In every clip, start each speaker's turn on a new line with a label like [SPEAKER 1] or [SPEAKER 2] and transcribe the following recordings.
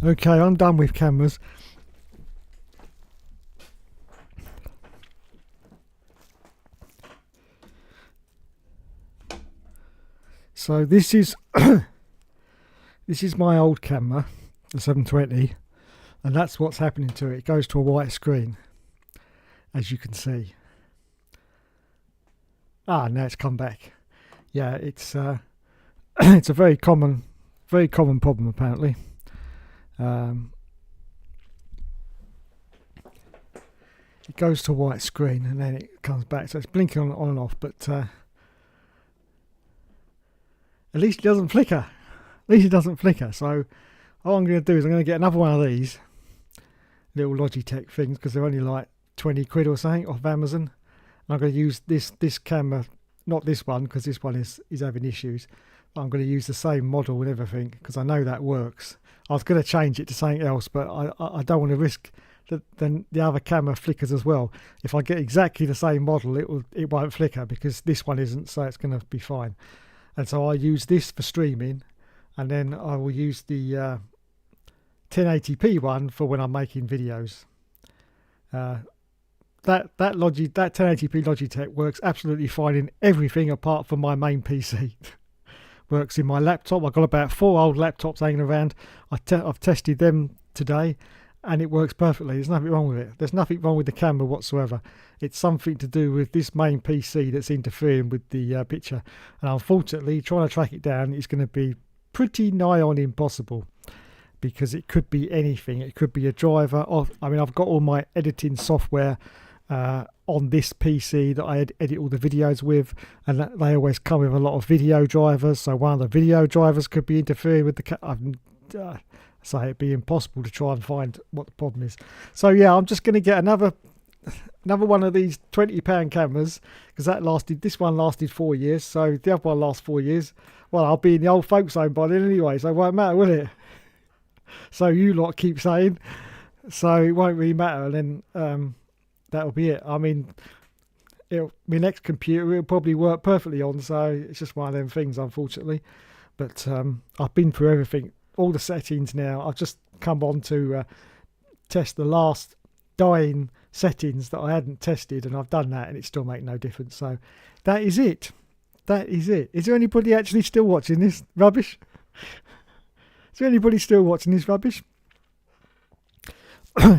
[SPEAKER 1] Okay, I'm done with cameras. So this is this is my old camera, the 720, and that's what's happening to it. It goes to a white screen, as you can see. Ah, now it's come back. Yeah, it's it's a very common problem apparently. It goes to a white screen and then it comes back, so it's blinking on and off, but at least it doesn't flicker. At least it doesn't flicker. So all I'm going to do is I'm going to get another one of these little Logitech things, because they're only like 20 quid or something off Amazon. And I'm going to use this camera, not this one because this one is having issues. But I'm going to use the same model and everything because I know that works. I was going to change it to something else, but I don't want to risk that then the other camera flickers as well. If I get exactly the same model, it won't flicker because this one isn't, so it's going to be fine. And so I use this for streaming, and then I will use the 1080p one for when I'm making videos. That 1080p Logitech works absolutely fine in everything apart from my main PC. Works in my laptop. I've got about 4 old laptops hanging around. I've tested them today, and it works perfectly. There's nothing wrong with it. There's nothing wrong with the camera whatsoever. It's something to do with this main PC that's interfering with the picture, and unfortunately trying to track it down is going to be pretty nigh on impossible, because it could be anything. It could be a driver. I mean, I've got all my editing software on this PC that I edit all the videos with, and they always come with a lot of video drivers, so one of the video drivers could be interfering with the so it'd be impossible to try and find what the problem is. So yeah, I'm just going to get another one of these £20 cameras, because this one lasted 4 years, so the other one lasts 4 years. Well, I'll be in the old folks home by then anyway, so it won't matter, will it? So you lot keep saying, so it won't really matter, and then that'll be it. I mean, my next computer will probably work perfectly on, so it's just one of them things, unfortunately. But I've been through everything, all the settings now. I've just come on to test the last dying settings that I hadn't tested, and I've done that, and it still makes no difference. So that is it. That is it. Is there anybody actually still watching this rubbish? Is there anybody still watching this rubbish?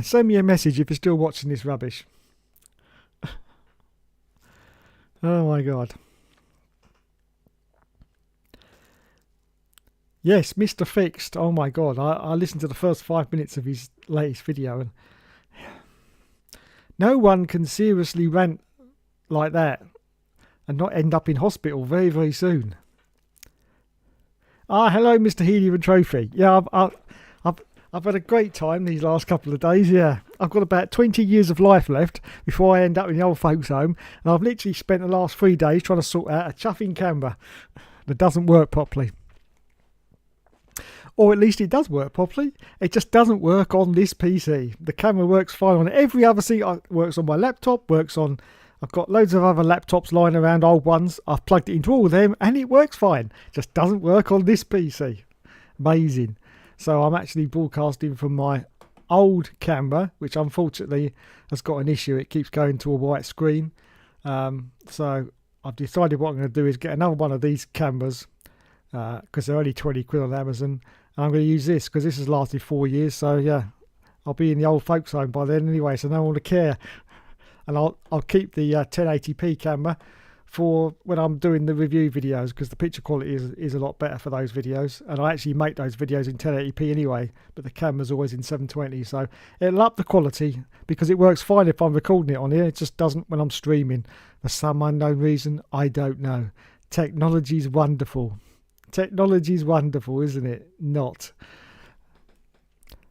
[SPEAKER 1] Send me a message if you're still watching this rubbish. Oh my God. Yes, Mr. Fixed. Oh my God. I listened to the first 5 minutes of his latest video, and no one can seriously rant like that and not end up in hospital very, very soon. Ah, hello, Mr. Helium and Trophy. Yeah, I've had a great time these last couple of days. Yeah, I've got about 20 years of life left before I end up in the old folks' home, and I've literally spent the last 3 days trying to sort out a chuffing camera that doesn't work properly. Or at least it does work properly. It just doesn't work on this PC. The camera works fine on every other seat. It works on my laptop, I've got loads of other laptops lying around, old ones. I've plugged it into all of them and it works fine. Just doesn't work on this PC. Amazing. So I'm actually broadcasting from my old camera, which unfortunately has got an issue. It keeps going to a white screen. So I've decided what I'm going to do is get another one of these cameras, because they're only 20 quid on Amazon. And I'm going to use this because this has lasted 4 years. So yeah, I'll be in the old folks home by then anyway, so no one will care. And I'll keep the 1080p camera for when I'm doing the review videos, because the picture quality is a lot better for those videos, and I actually make those videos in 1080p anyway, but the camera's always in 720, so it'll up the quality because it works fine if I'm recording it on here. It just doesn't when I'm streaming for some unknown reason. I don't know. Technology's wonderful. Technology's wonderful, isn't it? Not.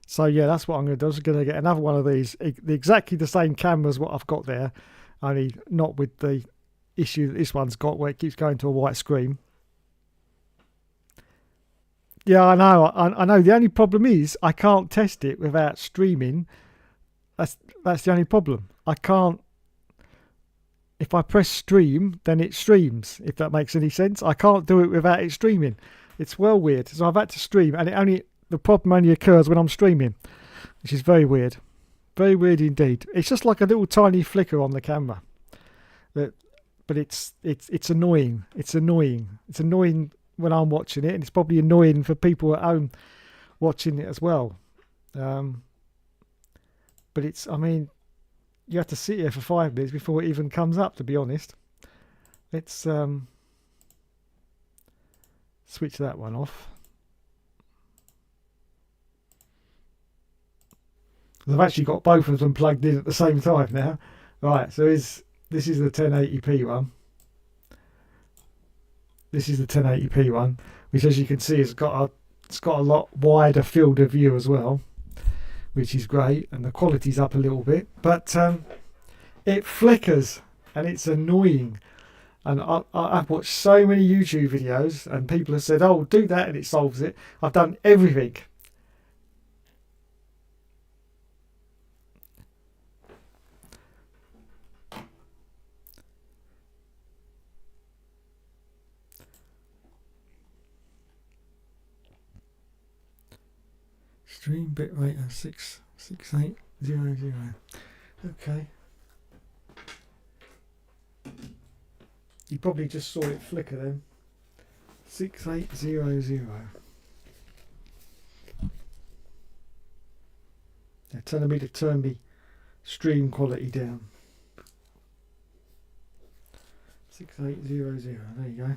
[SPEAKER 1] So yeah, that's what I'm going to do. I'm just going to get another one of these, exactly the same camera as what I've got there, only not with the issue that this one's got where it keeps going to a white screen. Yeah, I know. I know. The only problem is I can't test it without streaming. That's the only problem. I can't. If I press stream, then it streams. If that makes any sense, I can't do it without it streaming. It's well weird. So I've had to stream, and the problem only occurs when I'm streaming, which is very weird. Very weird indeed. It's just like a little tiny flicker on the camera. But it's annoying. It's annoying. It's annoying when I'm watching it, and it's probably annoying for people at home watching it as well. But it's, I mean, you have to sit here for 5 minutes before it even comes up, to be honest. Let's switch that one off. I've actually got both of them plugged in at the same time now. Right, so this is the 1080p one. This is the 1080p one, which, as you can see, it's got a lot wider field of view as well, which is great, and the quality's up a little bit, but it flickers and it's annoying. And I've watched so many YouTube videos, and people have said, "Oh, do that and it solves it." I've done everything. Stream bitrate of 66800. Okay. You probably just saw it flicker then. 6800. They're telling me to turn the stream quality down. 6800. There you go.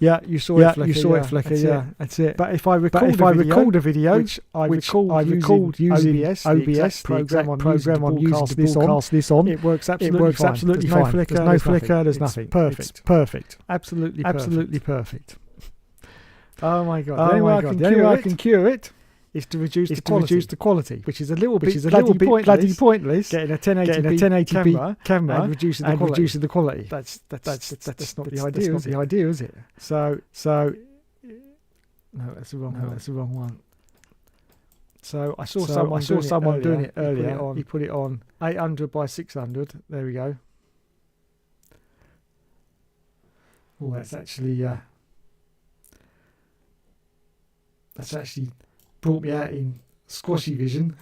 [SPEAKER 1] Yeah, you saw it flicker. You saw it flicker. Yeah, that's it. But if I record a video, which I record using OBS, the exact program I'm using to broadcast this on, it works absolutely fine. There's no flicker. There's no flicker. There's nothing. Perfect. Perfect. Absolutely perfect. Oh my god! The only way I can cure it is to reduce the quality, which is a little bit bloody pointless. Getting a 1080p camera and reducing the quality. That's not the idea. That's not the idea, is it? So no, that's the wrong one. So I saw someone doing it earlier. He put it on 800 by 600. There we go. Oh, that's actually brought me out in squashy vision.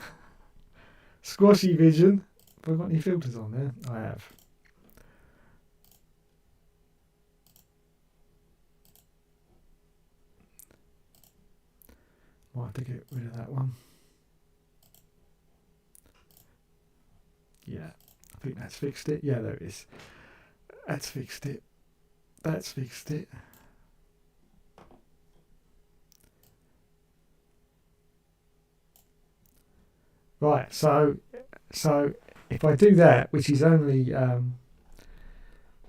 [SPEAKER 1] Squashy vision. Have I got any filters on there? I have. Might have to get rid of that one. Yeah, I think that's fixed it. Yeah, there it is. That's fixed it. That's fixed it. Right, so if I do that, which is only, let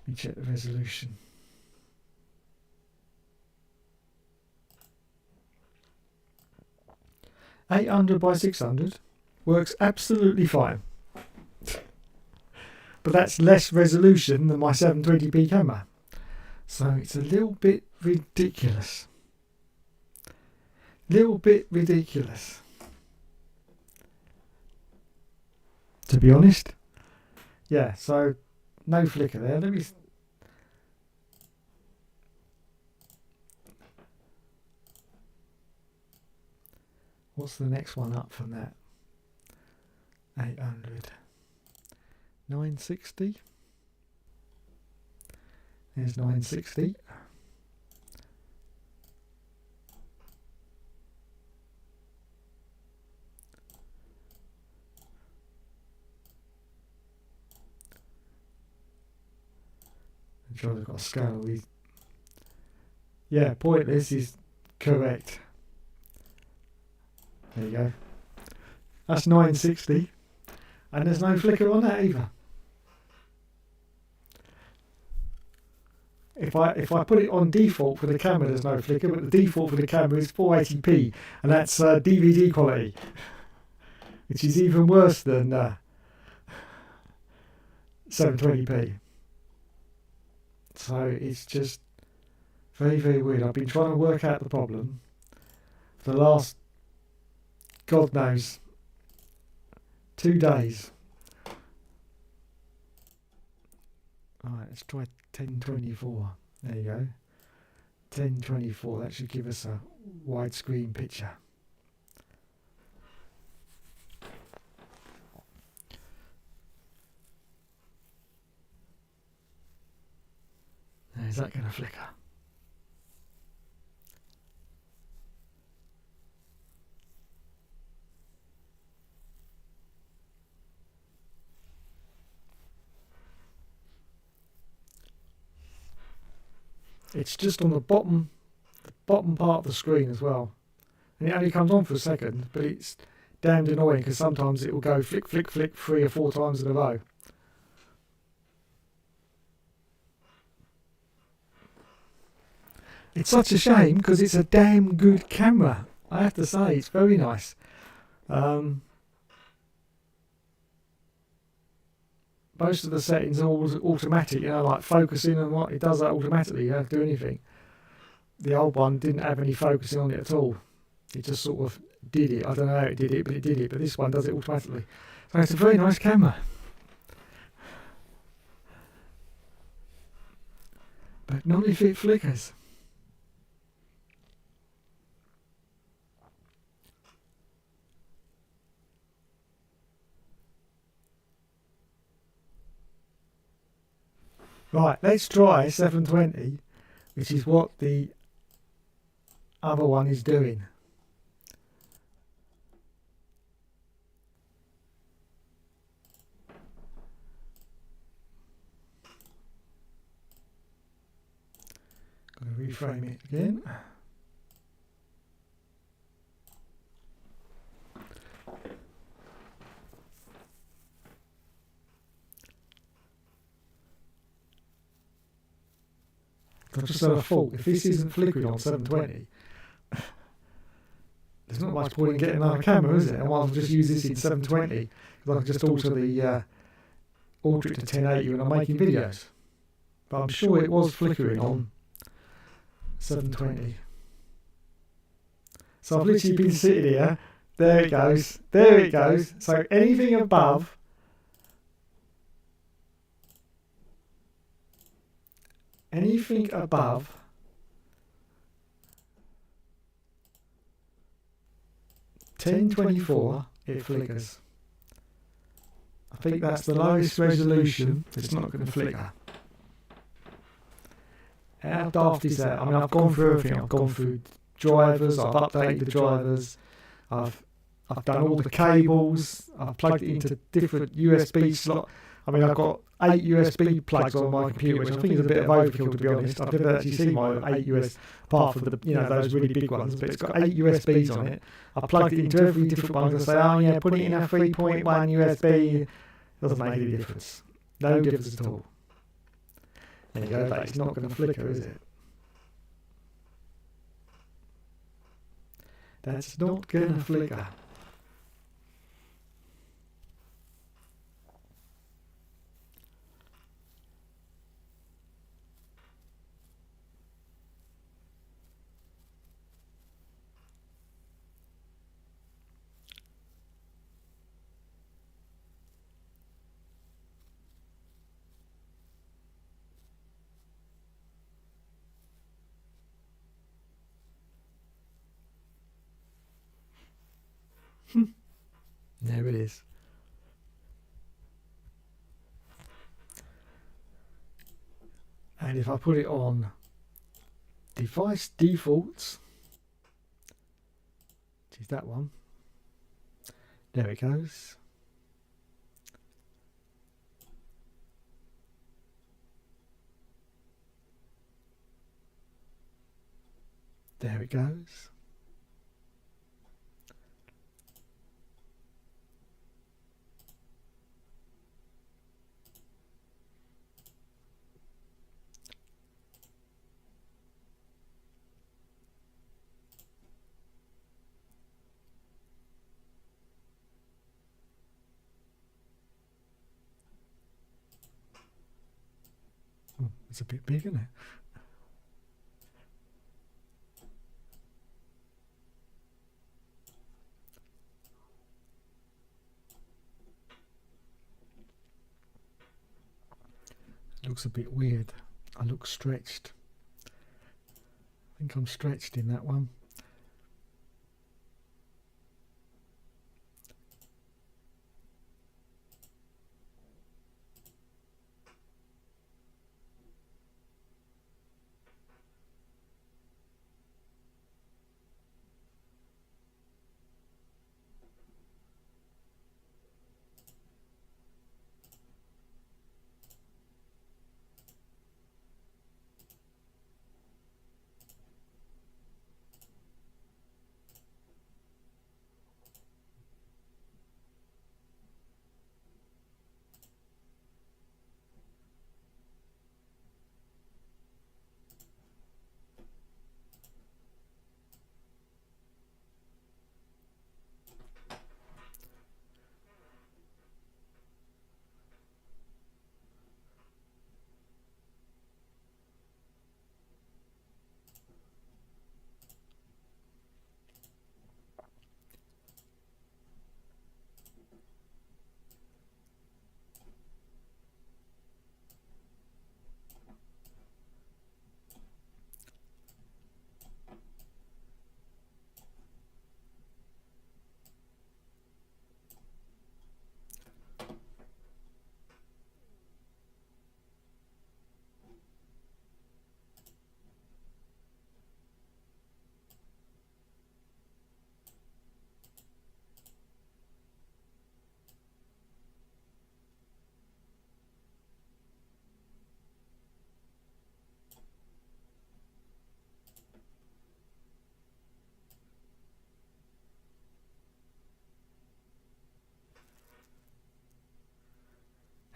[SPEAKER 1] me check the resolution. .800 by 600 works absolutely fine, but that's less resolution than my 720p camera, so it's a little bit ridiculous. To be honest. Yeah, so no flicker there. Let me. What's the next one up from that? 800. 960. There's 960. I'm sure I've got a scale. Yeah, pointless is correct. There you go. That's 960, and there's no flicker on that either. If I put it on default for the camera, there's no flicker, but the default for the camera is 480p, and that's DVD quality, which is even worse than 720p. So it's just very, very weird. I've been trying to work out the problem for the last, God knows, 2 days. Alright, let's try 1024. There you go. 1024, that should give us a widescreen picture. Now, is that going to flicker? It's just on the bottom part of the screen as well. And it only comes on for a second, but it's damned annoying because sometimes it will go flick, flick, flick 3 or 4 times in a row. It's such a shame because it's a damn good camera. I have to say, it's very nice. Most of the settings are all automatic, you know, like focusing and what, it does that automatically, you don't have to do anything. The old one didn't have any focusing on it at all. It just sort of did it. I don't know how it did it, but it did it. But this one does it automatically. So it's a very nice camera. But not if it flickers. Right, let's try 720, which is what the other one is doing. Going to reframe it again. I just had a thought, if this isn't flickering on 720, there's not much point in getting another camera, is it? I might as well just use this in 720, because I can just alter it to 1080 when I'm making videos. But I'm sure it was flickering on 720. So I've literally been sitting here, there it goes, there it goes. So anything above 1024, it flickers. I think that's the lowest resolution. It's not going to flicker. How daft is that? I mean, I've gone through everything. I've gone through drivers. I've updated the drivers. I've done all the cables. I've plugged it into different USB slots. I mean, I've got 8 USB plugs on my computer, which I think is a bit of overkill, to be honest. I've never actually seen my 8 USB, apart from the, those really big ones, but it's got 8 USBs on it. I've plugged it into every different one and say, oh yeah, put it in a 3.1 USB. Doesn't make any difference. No difference at all. There you go, it's not going to flicker, is it? That's not going to flicker. There it is. And if I put it on device defaults, which is that one, there it goes. There it goes. It's a bit big, isn't it? It looks a bit weird. I look stretched. I think I'm stretched in that one.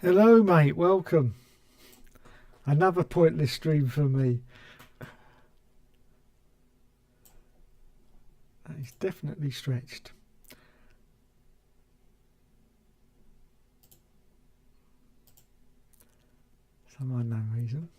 [SPEAKER 1] Hello mate, welcome. Another pointless stream for me. That is definitely stretched. Some unknown reason.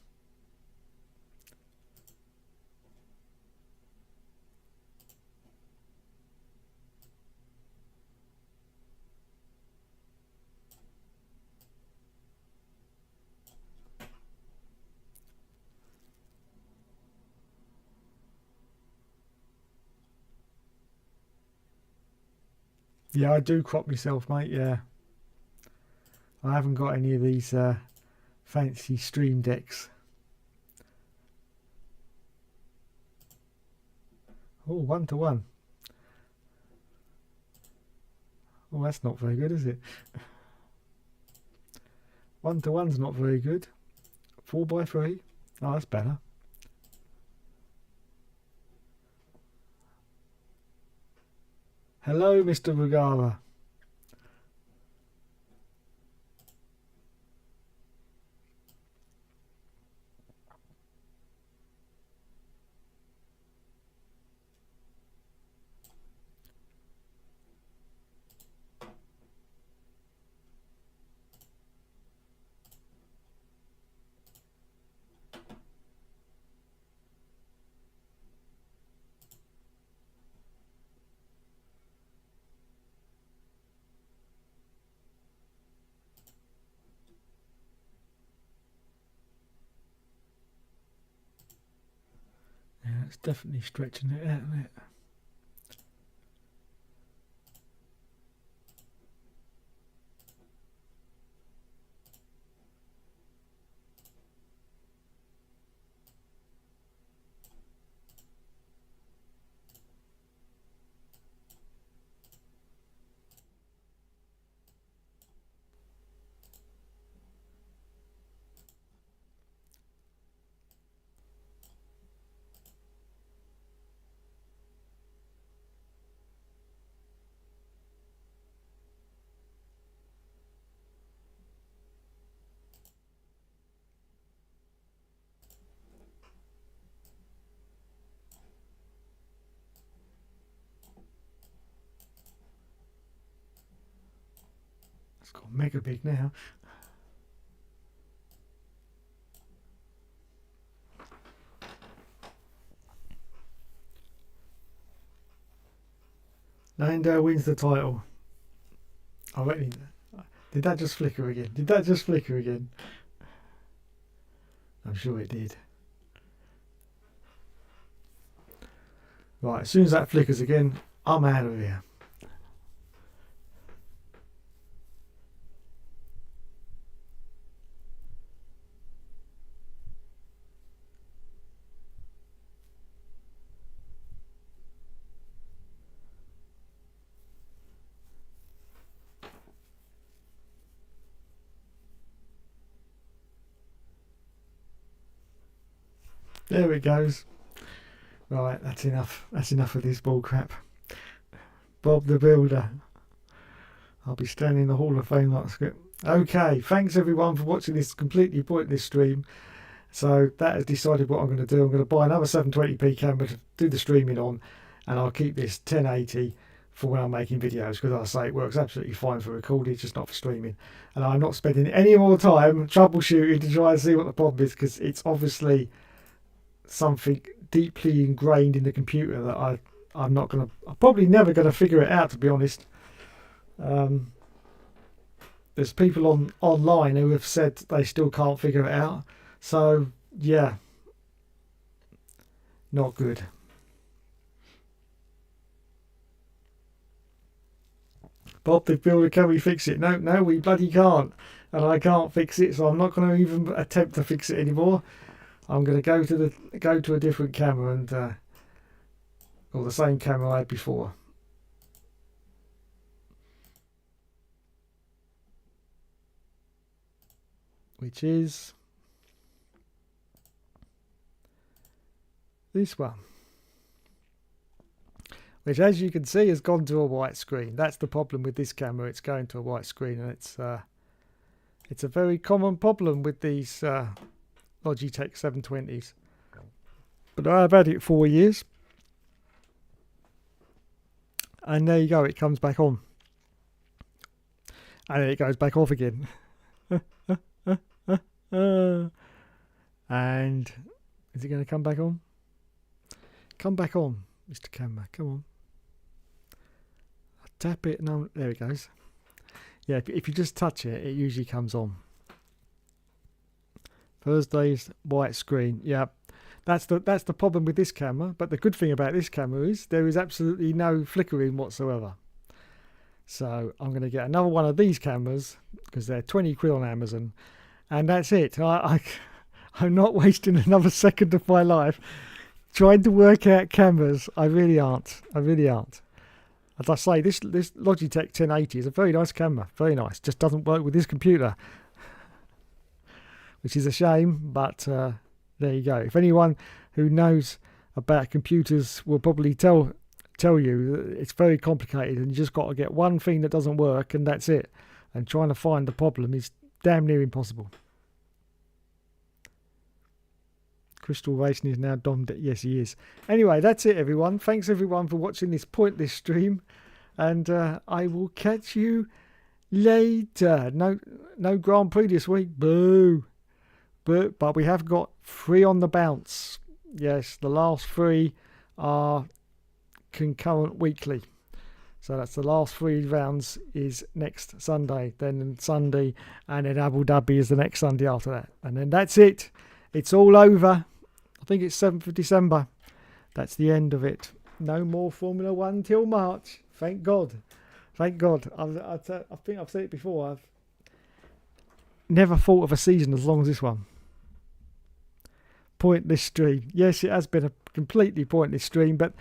[SPEAKER 1] Yeah, I do crop myself, mate, yeah. I haven't got any of these fancy stream decks. Oh, 1-to-1. Oh, that's not very good, is it? 1-to-1's not very good. 4x3. Oh, that's better. Hello, Mr. Rugara. Yeah, it's definitely stretching it out, isn't it? It's got mega big now. Landau wins the title. I reckon. Did that just flicker again? Did that just flicker again? I'm sure it did. Right, as soon as that flickers again, I'm out of here. There it goes. Right, that's enough. That's enough of this bull crap. Bob the Builder. I'll be standing in the Hall of Fame like a script. Okay, thanks everyone for watching this completely pointless stream. So that has decided what I'm going to do. I'm going to buy another 720p camera to do the streaming on, and I'll keep this 1080 for when I'm making videos, because I say it works absolutely fine for recording, just not for streaming. And I'm not spending any more time troubleshooting to try and see what the problem is, because it's obviously something deeply ingrained in the computer that I'm probably never going to figure it out, to be honest. There's people online who have said they still can't figure it out. So, yeah, not good. Bob the Builder, can we fix it? No, we bloody can't. And I can't fix it, so I'm not going to even attempt to fix it anymore. I'm going to go to a different camera and or the same camera I had before. Which is this one, which, as you can see, has gone to a white screen. That's the problem with this camera. It's going to a white screen, and it's a very common problem with these Logitech 720s. But I've had it 4 years, and there you go. It comes back on, and then it goes back off again. And is it going to come back on? Come back on, Mr. Camera. Come on. I tap it. No, there it goes. Yeah, if you just touch it, it usually comes on. Thursday's white screen. Yeah, that's the problem with this camera. But the good thing about this camera is there is absolutely no flickering whatsoever. So I'm going to get another one of these cameras, because they're 20 quid on Amazon, and that's it. I'm not wasting another second of my life trying to work out cameras. I really aren't. As I say, this Logitech 1080 is a very nice camera. Very nice. Just doesn't work with this computer, which is a shame. But there you go. If anyone who knows about computers will probably tell you that it's very complicated, and you just got to get one thing that doesn't work, and that's it. And trying to find the problem is damn near impossible. Crystal Racing is now domed. Yes, he is. Anyway, that's it, everyone. Thanks, everyone, for watching this pointless stream. And I will catch you later. No Grand Prix this week. Boo. But we have got 3 on the bounce. Yes, the last 3 are concurrent weekly. So that's the last 3 rounds is next Sunday. Then Sunday, and then Abu Dhabi is the next Sunday after that. And then that's it. It's all over. I think it's 7th of December. That's the end of it. No more Formula 1 till March. Thank God. Thank God. I think I've said it before. I've never thought of a season as long as this one. Pointless stream. Yes, it has been a completely pointless stream, but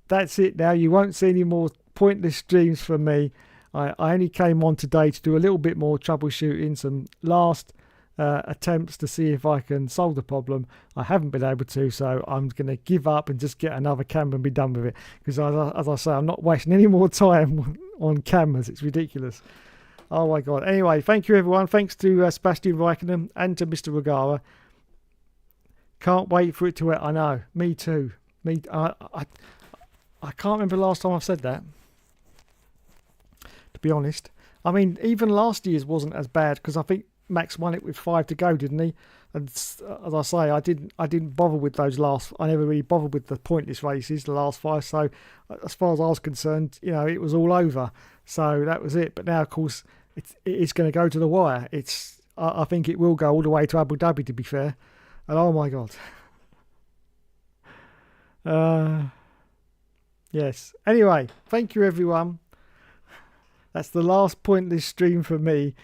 [SPEAKER 1] that's it now. You won't see any more pointless streams from me. I only came on today to do a little bit more troubleshooting, some last attempts to see if I can solve the problem. I haven't been able to, so I'm going to give up and just get another camera and be done with it, because as I say, I'm not wasting any more time on cameras. It's ridiculous. Oh my God. Anyway, thank you, everyone. Thanks to Sebastian Raikkonen and to Mr. Regara. Can't wait for it to I know, me too. I can't remember the last time I've said that, to be honest. I mean, even last year's wasn't as bad, because I think Max won it with 5 to go, didn't he? And as I say, I didn't bother with those last. I never really bothered with the pointless races, the last 5. So as far as I was concerned, it was all over. So that was it. But now, of course, it's going to go to the wire. I think it will go all the way to Abu Dhabi, to be fair. And oh my God. Yes. Anyway, thank you everyone. That's the last pointless stream for me.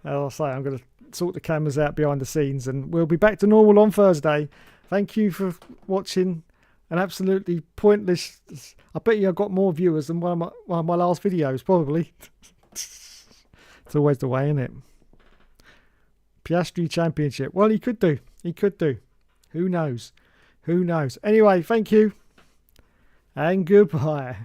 [SPEAKER 1] As I say, I'm going to sort the cameras out behind the scenes and we'll be back to normal on Thursday. Thank you for watching an absolutely pointless... I bet you I've got more viewers than one of my last videos, probably. It's always the way, isn't it? Piastri Championship. Well, he could do. He could do. Who knows? Who knows? Anyway, thank you. And goodbye.